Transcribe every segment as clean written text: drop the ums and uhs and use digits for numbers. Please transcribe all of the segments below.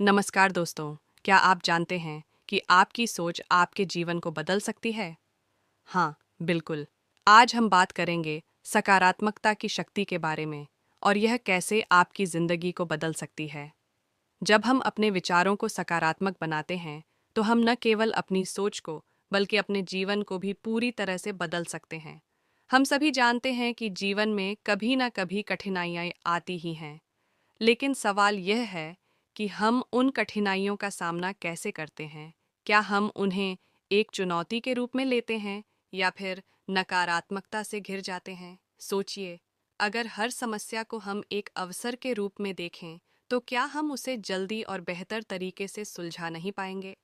नमस्कार दोस्तों, क्या आप जानते हैं कि आपकी सोच आपके जीवन को बदल सकती है? हाँ, बिल्कुल। आज हम बात करेंगे सकारात्मकता की शक्ति के बारे में और यह कैसे आपकी जिंदगी को बदल सकती है। जब हम अपने विचारों को सकारात्मक बनाते हैं, तो हम न केवल अपनी सोच को, बल्कि अपने जीवन को भी पूरी तरह से बदल सकते हैं। हम सभी जानते हैं कि जीवन में कभी न कभी कठिनाइयाँ आती ही हैं, लेकिन सवाल यह है कि हम उन कठिनाइयों का सामना कैसे करते हैं। क्या हम उन्हें एक चुनौती के रूप में लेते हैं या फिर नकारात्मकता से घिर जाते हैं? सोचिए, अगर हर समस्या को हम एक अवसर के रूप में देखें, तो क्या हम उसे जल्दी और बेहतर तरीके से सुलझा नहीं पाएंगे?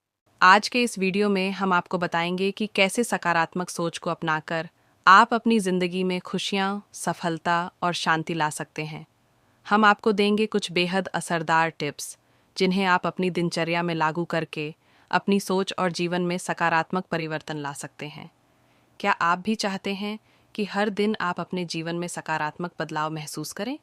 आज के इस वीडियो में हम आपको बताएंगे कि कैसे सकारात्मक सोच को अपनाकर आप अपनी ज़िंदगी में खुशियाँ, सफलता और शांति ला सकते हैं। हम आपको देंगे कुछ बेहद असरदार टिप्स, जिन्हें आप अपनी दिनचर्या में लागू करके अपनी सोच और जीवन में सकारात्मक परिवर्तन ला सकते हैं। क्या आप भी चाहते हैं कि हर दिन आप अपने जीवन में सकारात्मक बदलाव महसूस करें?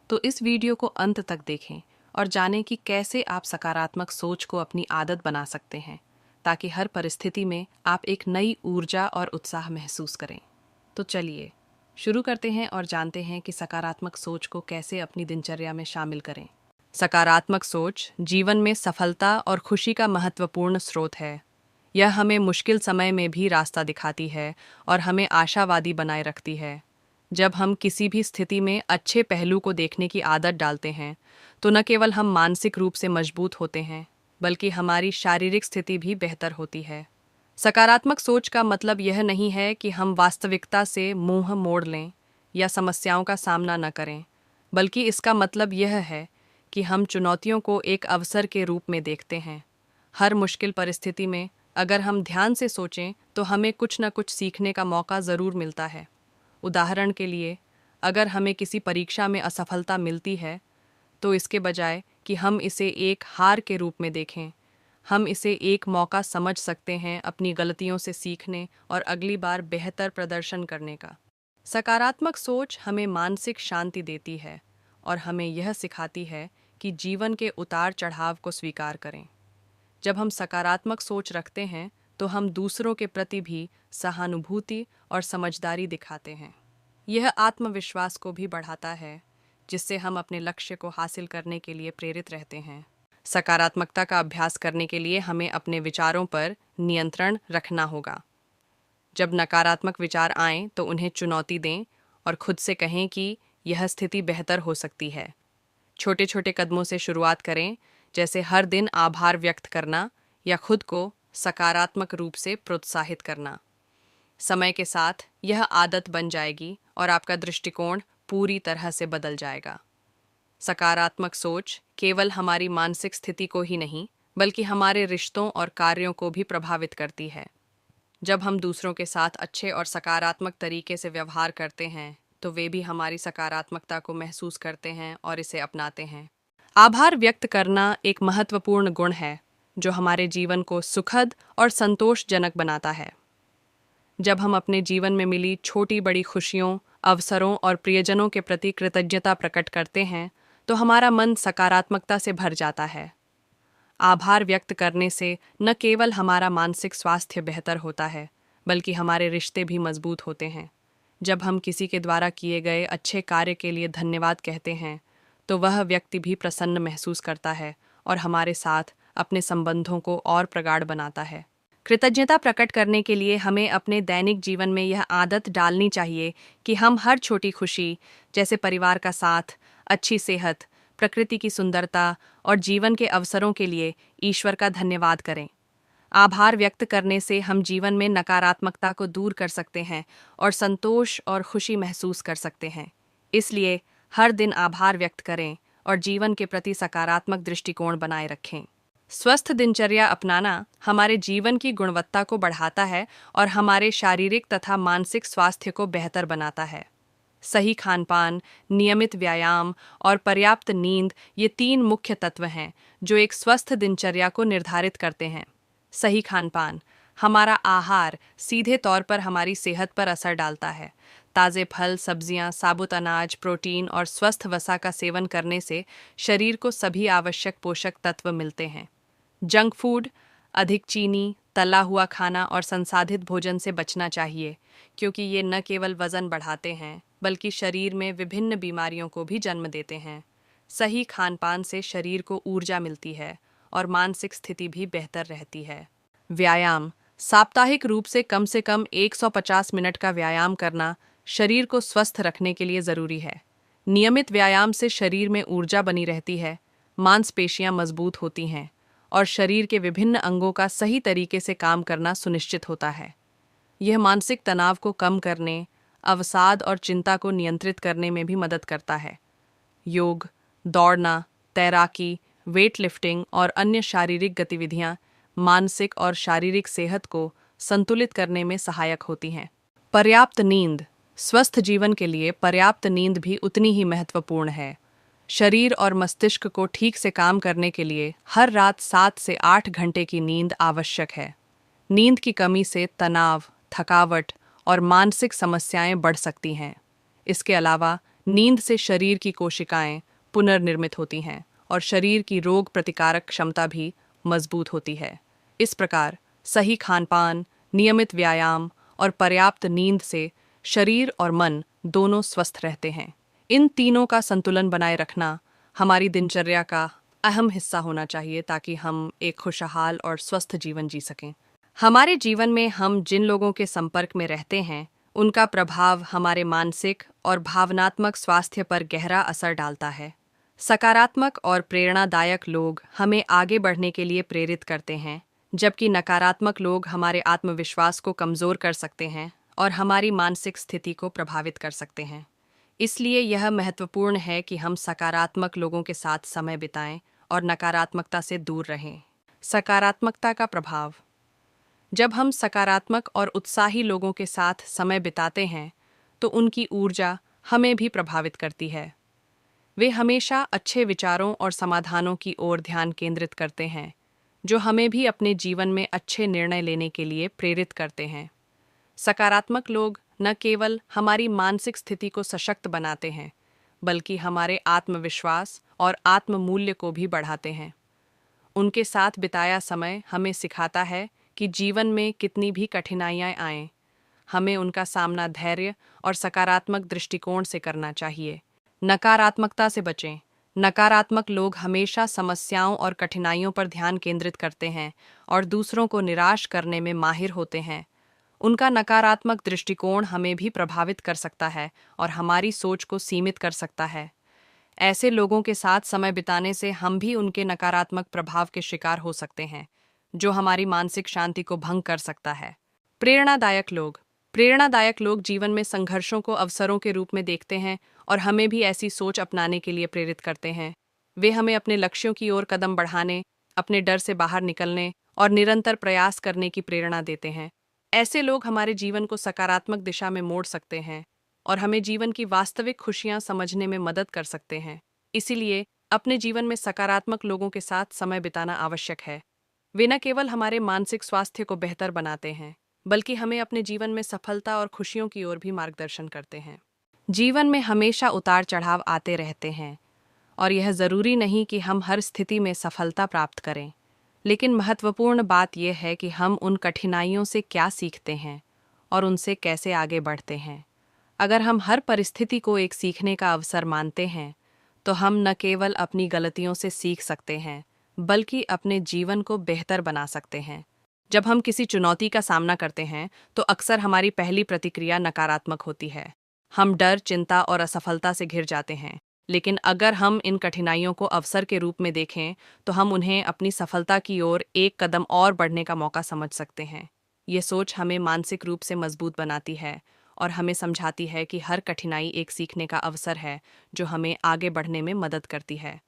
तो इस वीडियो को अंत तक देखें और जानें कि कैसे आप सकारात्मक सोच को अपनी आदत बना सकते हैं, ताकि हर परिस्थिति में आप एक नई ऊर्जा और उत्साह महसूस करें। तो चलिए शुरू करते हैं और जानते हैं कि सकारात्मक सोच को कैसे अपनी दिनचर्या में शामिल करें। सकारात्मक सोच जीवन में सफलता और खुशी का महत्वपूर्ण स्रोत है। यह हमें मुश्किल समय में भी रास्ता दिखाती है और हमें आशावादी बनाए रखती है। जब हम किसी भी स्थिति में अच्छे पहलू को देखने की आदत डालते हैं, तो न केवल हम मानसिक रूप से मजबूत होते हैं, बल्कि हमारी शारीरिक स्थिति भी बेहतर होती है। सकारात्मक सोच का मतलब यह नहीं है कि हम वास्तविकता से मुंह मोड़ लें या समस्याओं का सामना न करें, बल्कि इसका मतलब यह है कि हम चुनौतियों को एक अवसर के रूप में देखते हैं। हर मुश्किल परिस्थिति में अगर हम ध्यान से सोचें, तो हमें कुछ न कुछ सीखने का मौका ज़रूर मिलता है। उदाहरण के लिए, अगर हमें किसी परीक्षा में असफलता मिलती है, तो इसके बजाय कि हम इसे एक हार के रूप में देखें, हम इसे एक मौका समझ सकते हैं अपनी गलतियों से सीखने और अगली बार बेहतर प्रदर्शन करने का। सकारात्मक सोच हमें मानसिक शांति देती है और हमें यह सिखाती है कि जीवन के उतार चढ़ाव को स्वीकार करें। जब हम सकारात्मक सोच रखते हैं, तो हम दूसरों के प्रति भी सहानुभूति और समझदारी दिखाते हैं। यह आत्मविश्वास को भी बढ़ाता है, जिससे हम अपने लक्ष्य को हासिल करने के लिए प्रेरित रहते हैं। सकारात्मकता का अभ्यास करने के लिए हमें अपने विचारों पर नियंत्रण रखना होगा। जब नकारात्मक विचार आएं, तो उन्हें चुनौती दें और खुद से कहें कि यह स्थिति बेहतर हो सकती है। छोटे छोटे कदमों से शुरुआत करें, जैसे हर दिन आभार व्यक्त करना या खुद को सकारात्मक रूप से प्रोत्साहित करना। समय के साथ यह आदत बन जाएगी और आपका दृष्टिकोण पूरी तरह से बदल जाएगा। सकारात्मक सोच केवल हमारी मानसिक स्थिति को ही नहीं, बल्कि हमारे रिश्तों और कार्यों को भी प्रभावित करती है। जब हम दूसरों के साथ अच्छे और सकारात्मक तरीके से व्यवहार करते हैं, तो वे भी हमारी सकारात्मकता को महसूस करते हैं और इसे अपनाते हैं। आभार व्यक्त करना एक महत्वपूर्ण गुण है, जो हमारे जीवन को सुखद और संतोषजनक बनाता है। जब हम अपने जीवन में मिली छोटी बड़ी खुशियों, अवसरों और प्रियजनों के प्रति कृतज्ञता प्रकट करते हैं, तो हमारा मन सकारात्मकता से भर जाता है। आभार व्यक्त करने से न केवल हमारा मानसिक स्वास्थ्य बेहतर होता है, बल्कि हमारे रिश्ते भी मजबूत होते हैं। जब हम किसी के द्वारा किए गए अच्छे कार्य के लिए धन्यवाद कहते हैं, तो वह व्यक्ति भी प्रसन्न महसूस करता है और हमारे साथ अपने संबंधों को और प्रगाढ़ बनाता है। कृतज्ञता प्रकट करने के लिए हमें अपने दैनिक जीवन में यह आदत डालनी चाहिए कि हम हर छोटी खुशी, जैसे परिवार का साथ, अच्छी सेहत, प्रकृति की सुंदरता और जीवन के अवसरों के लिए ईश्वर का धन्यवाद करें। आभार व्यक्त करने से हम जीवन में नकारात्मकता को दूर कर सकते हैं और संतोष और खुशी महसूस कर सकते हैं। इसलिए हर दिन आभार व्यक्त करें और जीवन के प्रति सकारात्मक दृष्टिकोण बनाए रखें। स्वस्थ दिनचर्या अपनाना हमारे जीवन की गुणवत्ता को बढ़ाता है और हमारे शारीरिक तथा मानसिक स्वास्थ्य को बेहतर बनाता है। सही खानपान, नियमित व्यायाम और पर्याप्त नींद ये 3 मुख्य तत्व हैं, जो एक स्वस्थ दिनचर्या को निर्धारित करते हैं। सही खानपान, हमारा आहार सीधे तौर पर हमारी सेहत पर असर डालता है। ताज़े फल, सब्जियां, साबुत अनाज, प्रोटीन और स्वस्थ वसा का सेवन करने से शरीर को सभी आवश्यक पोषक तत्व मिलते हैं। जंक फूड, अधिक चीनी, तला हुआ खाना और संसाधित भोजन से बचना चाहिए, क्योंकि ये न केवल वजन बढ़ाते हैं बल्कि शरीर में विभिन्न बीमारियों को भी जन्म देते हैं। सही खानपान से शरीर को ऊर्जा मिलती है और मानसिक स्थिति भी बेहतर रहती है। व्यायाम, साप्ताहिक रूप से कम 150 मिनट का व्यायाम करना शरीर को स्वस्थ रखने के लिए ज़रूरी है। नियमित व्यायाम से शरीर में ऊर्जा बनी रहती है, मांसपेशियां मजबूत होती हैं और शरीर के विभिन्न अंगों का सही तरीके से काम करना सुनिश्चित होता है। यह मानसिक तनाव को कम करने, अवसाद और चिंता को नियंत्रित करने में भी मदद करता है। योग, दौड़ना, तैराकी, वेट लिफ्टिंग और अन्य शारीरिक गतिविधियां मानसिक और शारीरिक सेहत को संतुलित करने में सहायक होती हैं। पर्याप्त नींद, स्वस्थ जीवन के लिए पर्याप्त नींद भी उतनी ही महत्वपूर्ण है। शरीर और मस्तिष्क को ठीक से काम करने के लिए हर रात 7 से 8 घंटे की नींद आवश्यक है। नींद की कमी से तनाव, थकावट और मानसिक समस्याएं बढ़ सकती हैं। इसके अलावा नींद से शरीर की कोशिकाएं पुनर्निर्मित होती हैं और शरीर की रोग प्रतिकारक क्षमता भी मजबूत होती है। इस प्रकार सही खानपान, नियमित व्यायाम और पर्याप्त नींद से शरीर और मन दोनों स्वस्थ रहते हैं। इन तीनों का संतुलन बनाए रखना हमारी दिनचर्या का अहम हिस्सा होना चाहिए ताकि हम एक खुशहाल और स्वस्थ जीवन जी सकें। हमारे जीवन में हम जिन लोगों के संपर्क में रहते हैं, उनका प्रभाव हमारे मानसिक और भावनात्मक स्वास्थ्य पर गहरा असर डालता है। सकारात्मक और प्रेरणादायक लोग हमें आगे बढ़ने के लिए प्रेरित करते हैं, जबकि नकारात्मक लोग हमारे आत्मविश्वास को कमज़ोर कर सकते हैं और हमारी मानसिक स्थिति को प्रभावित कर सकते हैं। इसलिए यह महत्वपूर्ण है कि हम सकारात्मक लोगों के साथ समय बिताएं और नकारात्मकता से दूर रहें। सकारात्मकता का प्रभाव, जब हम सकारात्मक और उत्साही लोगों के साथ समय बिताते हैं तो उनकी ऊर्जा हमें भी प्रभावित करती है। वे हमेशा अच्छे विचारों और समाधानों की ओर ध्यान केंद्रित करते हैं, जो हमें भी अपने जीवन में अच्छे निर्णय लेने के लिए प्रेरित करते हैं। सकारात्मक लोग न केवल हमारी मानसिक स्थिति को सशक्त बनाते हैं, बल्कि हमारे आत्मविश्वास और आत्ममूल्य को भी बढ़ाते हैं। उनके साथ बिताया समय हमें सिखाता है कि जीवन में कितनी भी कठिनाइयाँ आएं, हमें उनका सामना धैर्य और सकारात्मक दृष्टिकोण से करना चाहिए। नकारात्मकता से बचें। नकारात्मक लोग हमेशा समस्याओं और कठिनाइयों पर ध्यान केंद्रित करते हैं और दूसरों को निराश करने में माहिर होते हैं। उनका नकारात्मक दृष्टिकोण हमें भी प्रभावित कर सकता है और हमारी सोच को सीमित कर सकता है। ऐसे लोगों के साथ समय बिताने से हम भी उनके नकारात्मक प्रभाव के शिकार हो सकते हैं, जो हमारी मानसिक शांति को भंग कर सकता है। प्रेरणादायक लोग, प्रेरणादायक लोग जीवन में संघर्षों को अवसरों के रूप में देखते हैं और हमें भी ऐसी सोच अपनाने के लिए प्रेरित करते हैं। वे हमें अपने लक्ष्यों की ओर कदम बढ़ाने, अपने डर से बाहर निकलने और निरंतर प्रयास करने की प्रेरणा देते हैं। ऐसे लोग हमारे जीवन को सकारात्मक दिशा में मोड़ सकते हैं और हमें जीवन की वास्तविक खुशियां समझने में मदद कर सकते हैं। इसीलिए अपने जीवन में सकारात्मक लोगों के साथ समय बिताना आवश्यक है। वे न केवल हमारे मानसिक स्वास्थ्य को बेहतर बनाते हैं, बल्कि हमें अपने जीवन में सफलता और खुशियों की ओर भी मार्गदर्शन करते हैं। जीवन में हमेशा उतार चढ़ाव आते रहते हैं और यह ज़रूरी नहीं कि हम हर स्थिति में सफलता प्राप्त करें, लेकिन महत्वपूर्ण बात यह है कि हम उन कठिनाइयों से क्या सीखते हैं और उनसे कैसे आगे बढ़ते हैं। अगर हम हर परिस्थिति को एक सीखने का अवसर मानते हैं, तो हम न केवल अपनी गलतियों से सीख सकते हैं, बल्कि अपने जीवन को बेहतर बना सकते हैं। जब हम किसी चुनौती का सामना करते हैं, तो अक्सर हमारी पहली प्रतिक्रिया नकारात्मक होती है। हम डर, चिंता और असफलता से घिर जाते हैं। लेकिन अगर हम इन कठिनाइयों को अवसर के रूप में देखें, तो हम उन्हें अपनी सफलता की ओर एक कदम और बढ़ने का मौका समझ सकते हैं। ये सोच हमें मानसिक रूप से मजबूत बनाती है और हमें समझाती है कि हर कठिनाई एक सीखने का अवसर है, जो हमें आगे बढ़ने में मदद करती है।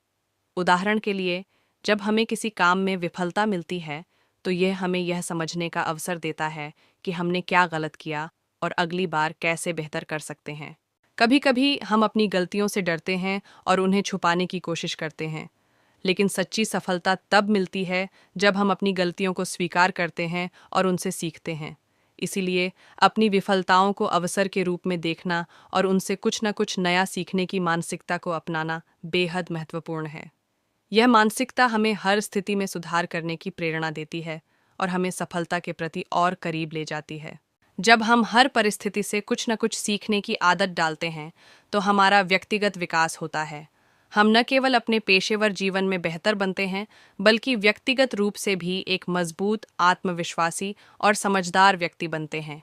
उदाहरण के लिए, जब हमें किसी काम में विफलता मिलती है, तो यह हमें यह समझने का अवसर देता है कि हमने क्या गलत किया और अगली बार कैसे बेहतर कर सकते हैं। कभी कभी हम अपनी गलतियों से डरते हैं और उन्हें छुपाने की कोशिश करते हैं, लेकिन सच्ची सफलता तब मिलती है जब हम अपनी गलतियों को स्वीकार करते हैं और उनसे सीखते हैं। इसीलिए अपनी विफलताओं को अवसर के रूप में देखना और उनसे कुछ न कुछ नया सीखने की मानसिकता को अपनाना बेहद महत्वपूर्ण है। यह मानसिकता हमें हर स्थिति में सुधार करने की प्रेरणा देती है और हमें सफलता के प्रति और करीब ले जाती है। जब हम हर परिस्थिति से कुछ न कुछ सीखने की आदत डालते हैं तो हमारा व्यक्तिगत विकास होता है। हम न केवल अपने पेशेवर जीवन में बेहतर बनते हैं बल्कि व्यक्तिगत रूप से भी एक मजबूत, आत्मविश्वासी और समझदार व्यक्ति बनते हैं।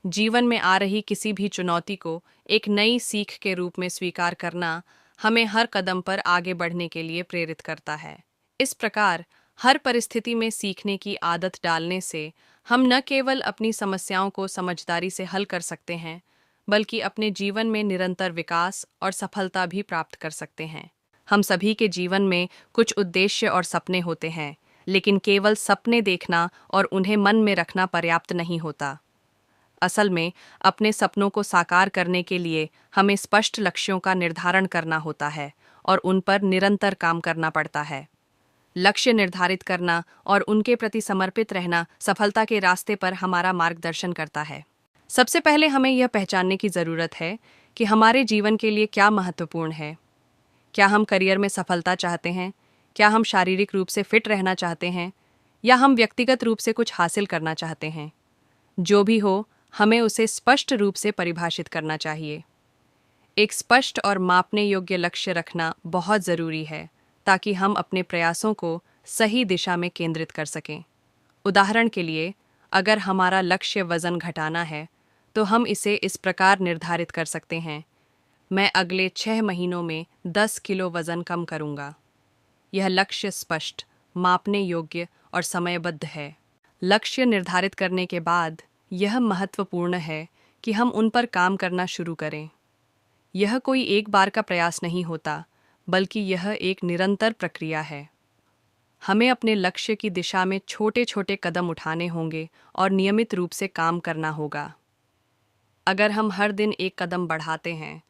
जीवन में आ रही किसी भी चुनौती को एक नई सीख के रूप में स्वीकार करना हमें हर कदम पर आगे बढ़ने के लिए प्रेरित करता है। इस प्रकार हर परिस्थिति में सीखने की आदत डालने से हम न केवल अपनी समस्याओं को समझदारी से हल कर सकते हैं बल्कि अपने जीवन में निरंतर विकास और सफलता भी प्राप्त कर सकते हैं। हम सभी के जीवन में कुछ उद्देश्य और सपने होते हैं, लेकिन केवल सपने देखना और उन्हें मन में रखना पर्याप्त नहीं होता। असल में अपने सपनों को साकार करने के लिए हमें स्पष्ट लक्ष्यों का निर्धारण करना होता है और उन पर निरंतर काम करना पड़ता है। लक्ष्य निर्धारित करना और उनके प्रति समर्पित रहना सफलता के रास्ते पर हमारा मार्गदर्शन करता है। सबसे पहले हमें यह पहचानने की ज़रूरत है कि हमारे जीवन के लिए क्या महत्वपूर्ण है। क्या हम करियर में सफलता चाहते हैं? क्या हम शारीरिक रूप से फिट रहना चाहते हैं? या हम व्यक्तिगत रूप से कुछ हासिल करना चाहते हैं? जो भी हो, हमें उसे स्पष्ट रूप से परिभाषित करना चाहिए। एक स्पष्ट और मापने योग्य लक्ष्य रखना बहुत ज़रूरी है ताकि हम अपने प्रयासों को सही दिशा में केंद्रित कर सकें। उदाहरण के लिए, अगर हमारा लक्ष्य वज़न घटाना है तो हम इसे इस प्रकार निर्धारित कर सकते हैं, मैं अगले 6 महीनों में 10 किलो वज़न कम करूँगा। यह लक्ष्य स्पष्ट, मापने योग्य और समयबद्ध है। लक्ष्य निर्धारित करने के बाद यह महत्वपूर्ण है कि हम उन पर काम करना शुरू करें। यह कोई एक बार का प्रयास नहीं होता, बल्कि यह एक निरंतर प्रक्रिया है। हमें अपने लक्ष्य की दिशा में छोटे छोटे कदम उठाने होंगे और नियमित रूप से काम करना होगा। अगर हम हर दिन एक कदम बढ़ाते हैं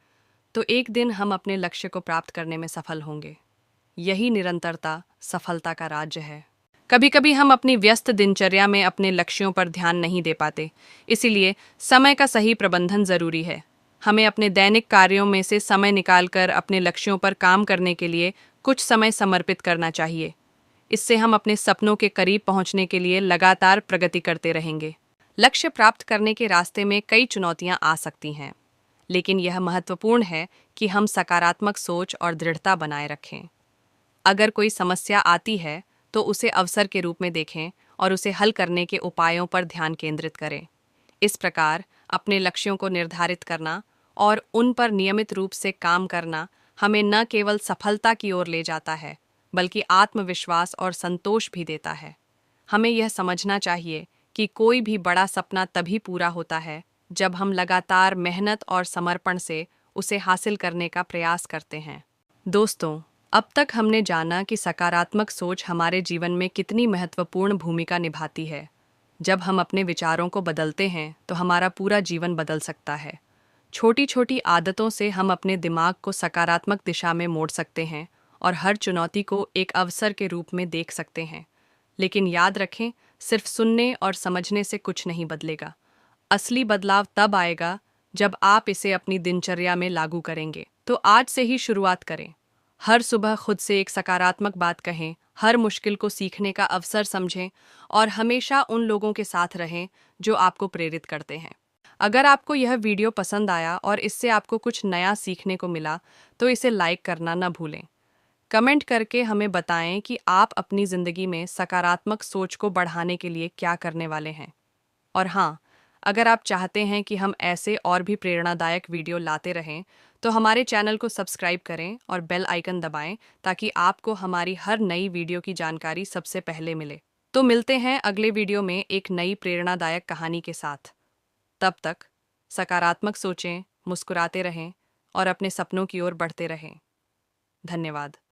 तो एक दिन हम अपने लक्ष्य को प्राप्त करने में सफल होंगे। यही निरंतरता सफलता का राज्य है। कभी कभी हम अपनी व्यस्त दिनचर्या में अपने लक्ष्यों पर ध्यान नहीं दे पाते, इसीलिए समय का सही प्रबंधन जरूरी है। हमें अपने दैनिक कार्यों में से समय निकालकर अपने लक्ष्यों पर काम करने के लिए कुछ समय समर्पित करना चाहिए। इससे हम अपने सपनों के करीब पहुंचने के लिए लगातार प्रगति करते रहेंगे। लक्ष्य प्राप्त करने के रास्ते में कई चुनौतियां आ सकती हैं, लेकिन यह महत्वपूर्ण है कि हम सकारात्मक सोच और दृढ़ता बनाए रखें। अगर कोई समस्या आती है तो उसे अवसर के रूप में देखें और उसे हल करने के उपायों पर ध्यान केंद्रित करें। इस प्रकार अपने लक्ष्यों को निर्धारित करना और उन पर नियमित रूप से काम करना हमें न केवल सफलता की ओर ले जाता है, बल्कि आत्मविश्वास और संतोष भी देता है। हमें यह समझना चाहिए कि कोई भी बड़ा सपना तभी पूरा होता है जब हम लगातार मेहनत और समर्पण से उसे हासिल करने का प्रयास करते हैं। दोस्तों, अब तक हमने जाना कि सकारात्मक सोच हमारे जीवन में कितनी महत्वपूर्ण भूमिका निभाती है। जब हम अपने विचारों को बदलते हैं तो हमारा पूरा जीवन बदल सकता है। छोटी छोटी आदतों से हम अपने दिमाग को सकारात्मक दिशा में मोड़ सकते हैं और हर चुनौती को एक अवसर के रूप में देख सकते हैं। लेकिन याद रखें, सिर्फ सुनने और समझने से कुछ नहीं बदलेगा। असली बदलाव तब आएगा जब आप इसे अपनी दिनचर्या में लागू करेंगे। तो आज से ही शुरुआत करें। हर सुबह खुद से एक सकारात्मक बात कहें, हर मुश्किल को सीखने का अवसर समझें और हमेशा उन लोगों के साथ रहें जो आपको प्रेरित करते हैं। अगर आपको यह वीडियो पसंद आया और इससे आपको कुछ नया सीखने को मिला तो इसे लाइक करना न भूलें। कमेंट करके हमें बताएं कि आप अपनी ज़िंदगी में सकारात्मक सोच को बढ़ाने के लिए क्या करने वाले हैं। और हाँ, अगर आप चाहते हैं कि हम ऐसे और भी प्रेरणादायक वीडियो लाते रहें तो हमारे चैनल को सब्सक्राइब करें और बेल आइकन दबाएं ताकि आपको हमारी हर नई वीडियो की जानकारी सबसे पहले मिले। तो मिलते हैं अगले वीडियो में एक नई प्रेरणादायक कहानी के साथ। तब तक सकारात्मक सोचें, मुस्कुराते रहें और अपने सपनों की ओर बढ़ते रहें। धन्यवाद।